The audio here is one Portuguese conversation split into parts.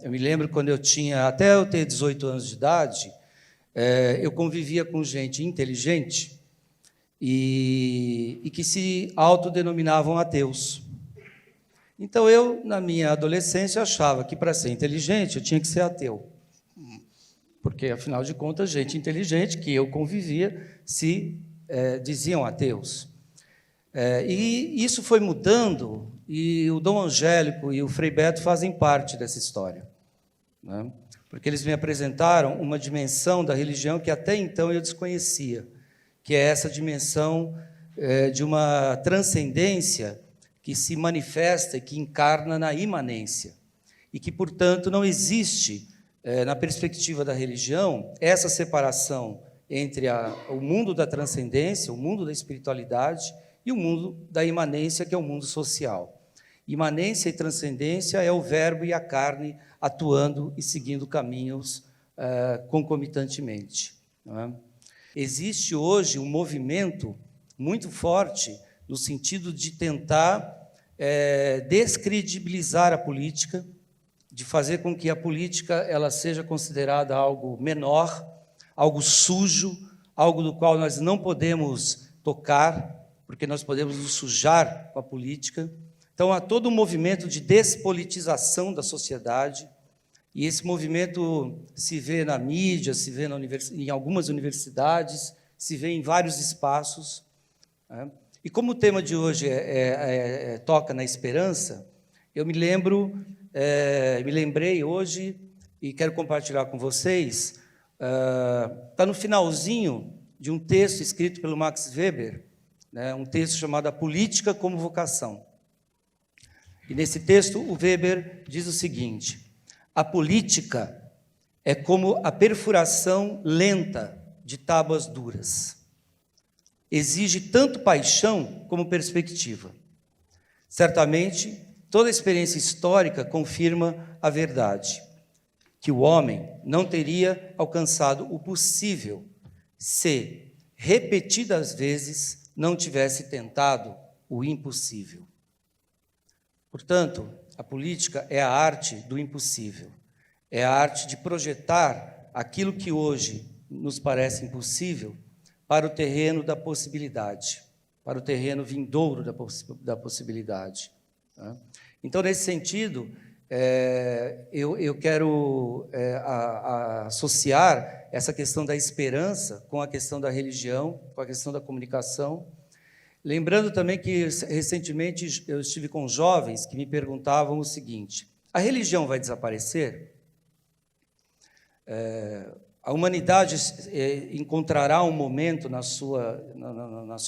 eu me lembro quando até eu ter 18 anos de idade, eu convivia com gente inteligente e que se autodenominavam ateus. Então, eu, na minha adolescência, achava que, para ser inteligente, eu tinha que ser ateu. Porque, afinal de contas, gente inteligente que eu convivia se diziam ateus. E isso foi mudando, e o Dom Angélico e o Frei Beto fazem parte dessa história, né? Porque eles me apresentaram uma dimensão da religião que até então eu desconhecia, que é essa dimensão de uma transcendência que se manifesta e que encarna na imanência, e que, portanto, não existe, na perspectiva da religião, essa separação entre o mundo da transcendência, o mundo da espiritualidade, e o mundo da imanência, que é o mundo social. Imanência e transcendência é o verbo e a carne atuando e seguindo caminhos concomitantemente, não é? Existe hoje um movimento muito forte no sentido de tentar descredibilizar a política, de fazer com que a política ela seja considerada algo menor, algo sujo, algo do qual nós não podemos tocar, porque nós podemos nos sujar com a política. Então, há todo um movimento de despolitização da sociedade, e esse movimento se vê na mídia, se vê em algumas universidades, se vê em vários espaços, né? E como o tema de hoje toca na esperança, eu me lembrei hoje, e quero compartilhar com vocês, está no finalzinho de um texto escrito pelo Max Weber, né, um texto chamado A Política como Vocação. E nesse texto o Weber diz o seguinte: a política é como a perfuração lenta de tábuas duras. Exige tanto paixão como perspectiva. Certamente, toda a experiência histórica confirma a verdade, que o homem não teria alcançado o possível se, repetidas vezes, não tivesse tentado o impossível. Portanto, a política é a arte do impossível, é a arte de projetar aquilo que hoje nos parece impossível para o terreno da possibilidade, para o terreno vindouro da possibilidade, né? Então, nesse sentido, eu quero associar essa questão da esperança com a questão da religião, com a questão da comunicação, lembrando também que, recentemente, eu estive com jovens que me perguntavam o seguinte: a religião vai desaparecer? A humanidade encontrará um momento na sua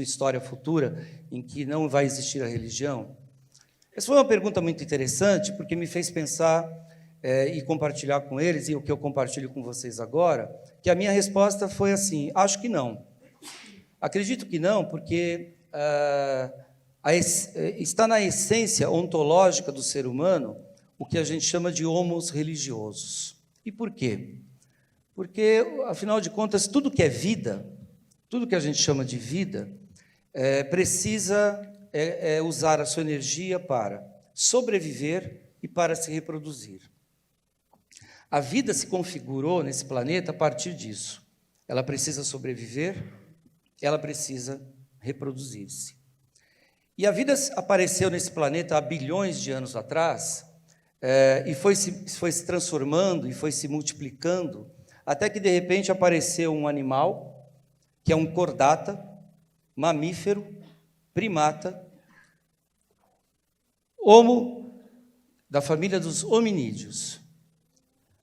história futura em que não vai existir a religião? Essa foi uma pergunta muito interessante, porque me fez pensar e compartilhar com eles, e o que eu compartilho com vocês agora, que a minha resposta foi assim: acho que não. Acredito que não, porque está na essência ontológica do ser humano o que a gente chama de homos religiosos. E por quê? Porque, afinal de contas, tudo que é vida, tudo que a gente chama de vida, precisa usar a sua energia para sobreviver e para se reproduzir. A vida se configurou nesse planeta a partir disso. Ela precisa sobreviver, ela precisa reproduzir-se. E a vida apareceu nesse planeta há bilhões de anos atrás, e foi se transformando e foi se multiplicando, até que, de repente, apareceu um animal, que é um cordata, mamífero, primata, homo, da família dos hominídeos,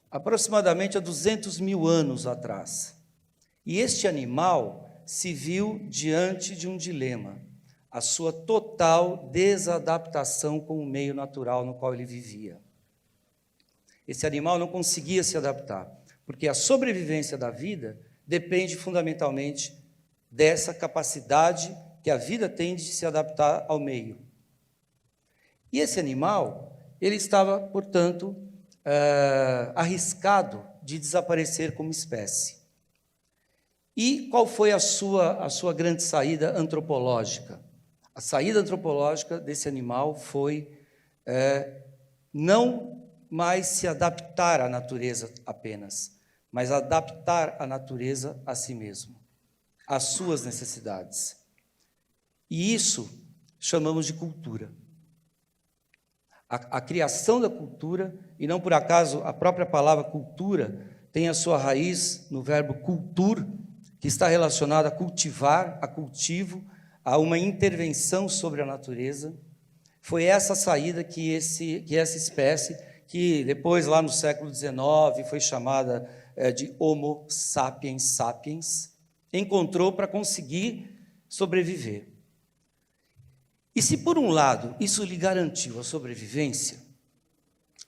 aproximadamente há 200 mil anos atrás. E este animal se viu diante de um dilema: a sua total desadaptação com o meio natural no qual ele vivia. Esse animal não conseguia se adaptar, porque a sobrevivência da vida depende fundamentalmente dessa capacidade que a vida tem de se adaptar ao meio. E esse animal, ele estava, portanto, arriscado de desaparecer como espécie. E qual foi a sua grande saída antropológica? A saída antropológica desse animal foi não mais se adaptar à natureza apenas, mas adaptar a natureza a si mesmo, às suas necessidades. E isso chamamos de cultura. A criação da cultura, e não por acaso a própria palavra cultura tem a sua raiz no verbo cultur, que está relacionado a cultivar, a cultivo, a uma intervenção sobre a natureza. Foi essa saída que essa espécie, que depois, lá no século XIX, foi chamada de Homo sapiens sapiens, encontrou para conseguir sobreviver. E se, por um lado, isso lhe garantiu a sobrevivência,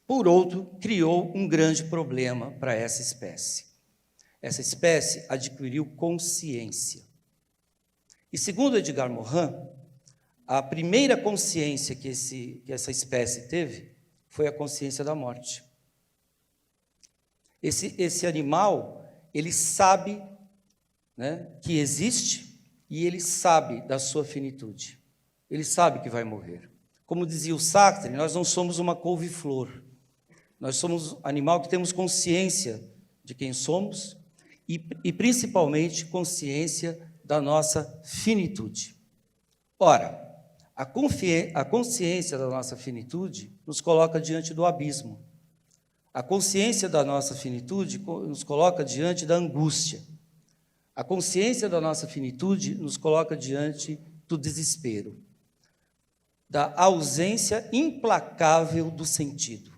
por outro, criou um grande problema para essa espécie. Essa espécie adquiriu consciência. E, segundo Edgar Morin, a primeira consciência que essa espécie teve foi a consciência da morte. Esse animal, ele sabe, né, que existe e ele sabe da sua finitude. Ele sabe que vai morrer. Como dizia o Sartre, nós não somos uma couve-flor. Nós somos um animal que temos consciência de quem somos e principalmente, consciência da nossa finitude. Ora, a consciência da nossa finitude nos coloca diante do abismo. A consciência da nossa finitude nos coloca diante da angústia. A consciência da nossa finitude nos coloca diante do desespero, da ausência implacável do sentido.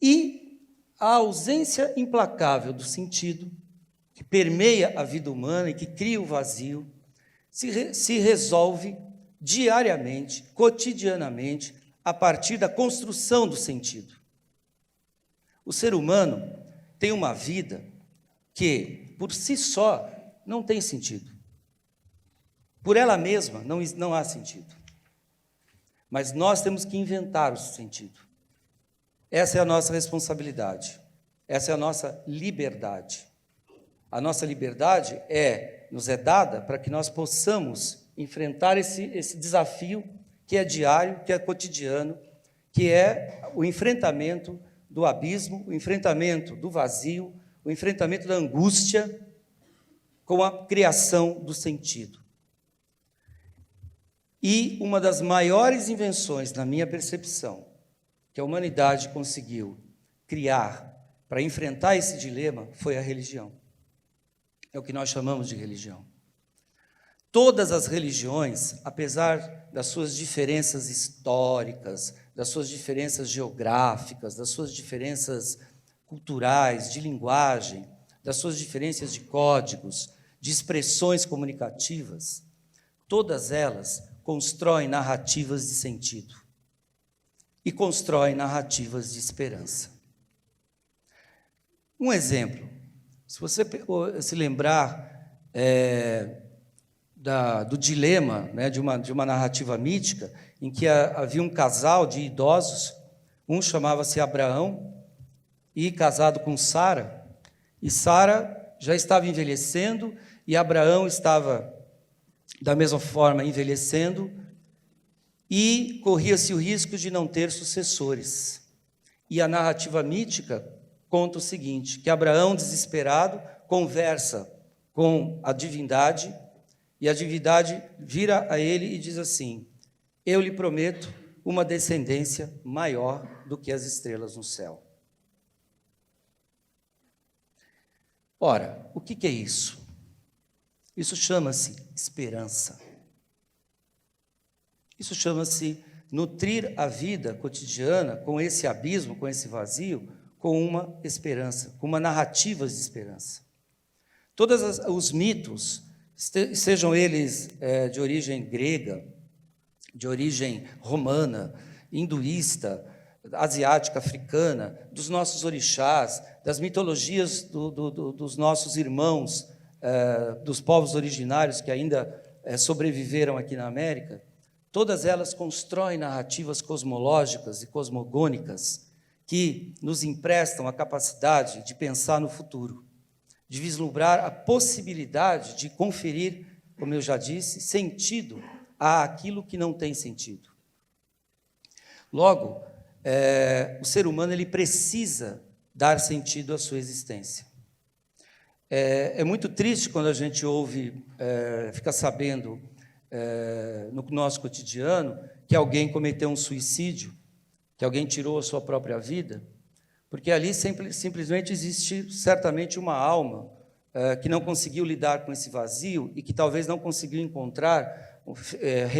E a ausência implacável do sentido, que permeia a vida humana e que cria o vazio, se resolve diariamente, cotidianamente, a partir da construção do sentido. O ser humano tem uma vida que, por si só, não tem sentido. Por ela mesma, não há sentido. Mas nós temos que inventar o sentido. Essa é a nossa responsabilidade. Essa é a nossa liberdade. A nossa liberdade nos é dada para que nós possamos enfrentar esse desafio que é diário, que é cotidiano, que é o enfrentamento do abismo, o enfrentamento do vazio, o enfrentamento da angústia com a criação do sentido. E uma das maiores invenções, na minha percepção, que a humanidade conseguiu criar para enfrentar esse dilema foi a religião. É o que nós chamamos de religião. Todas as religiões, apesar das suas diferenças históricas, das suas diferenças geográficas, das suas diferenças culturais, de linguagem, das suas diferenças de códigos, de expressões comunicativas, todas elas constroem narrativas de sentido e constroem narrativas de esperança. Um exemplo, se você se lembrar do dilema, né, de uma narrativa mítica, em que havia um casal de idosos, um chamava-se Abraão, e casado com Sara, e Sara já estava envelhecendo, e Abraão estava, da mesma forma, envelhecendo, e corria-se o risco de não ter sucessores. E a narrativa mítica conta o seguinte, que Abraão, desesperado, conversa com a divindade, e a divindade vira a ele e diz assim: eu lhe prometo uma descendência maior do que as estrelas no céu. Ora, o que é isso? Isso chama-se esperança. Isso chama-se nutrir a vida cotidiana com esse abismo, com esse vazio, com uma esperança, com uma narrativa de esperança. Todos os mitos, sejam eles de origem grega, de origem romana, hinduísta, asiática, africana, dos nossos orixás, das mitologias dos nossos irmãos, dos povos originários que ainda sobreviveram aqui na América, todas elas constroem narrativas cosmológicas e cosmogônicas que nos emprestam a capacidade de pensar no futuro, de vislumbrar a possibilidade de conferir, como eu já disse, sentido àquilo que não tem sentido. Logo, o ser humano ele precisa dar sentido à sua existência. É muito triste quando a gente ouve, fica sabendo no nosso cotidiano que alguém cometeu um suicídio, que alguém tirou a sua própria vida, porque ali simplesmente existe certamente uma alma que não conseguiu lidar com esse vazio e que talvez não conseguiu encontrar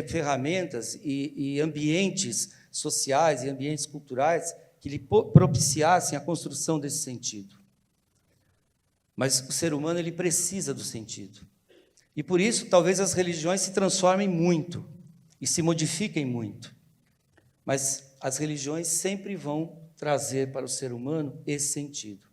ferramentas e ambientes sociais e ambientes culturais que lhe propiciassem a construção desse sentido. Mas o ser humano ele precisa do sentido. E por isso, talvez as religiões se transformem muito e se modifiquem muito. Mas as religiões sempre vão trazer para o ser humano esse sentido.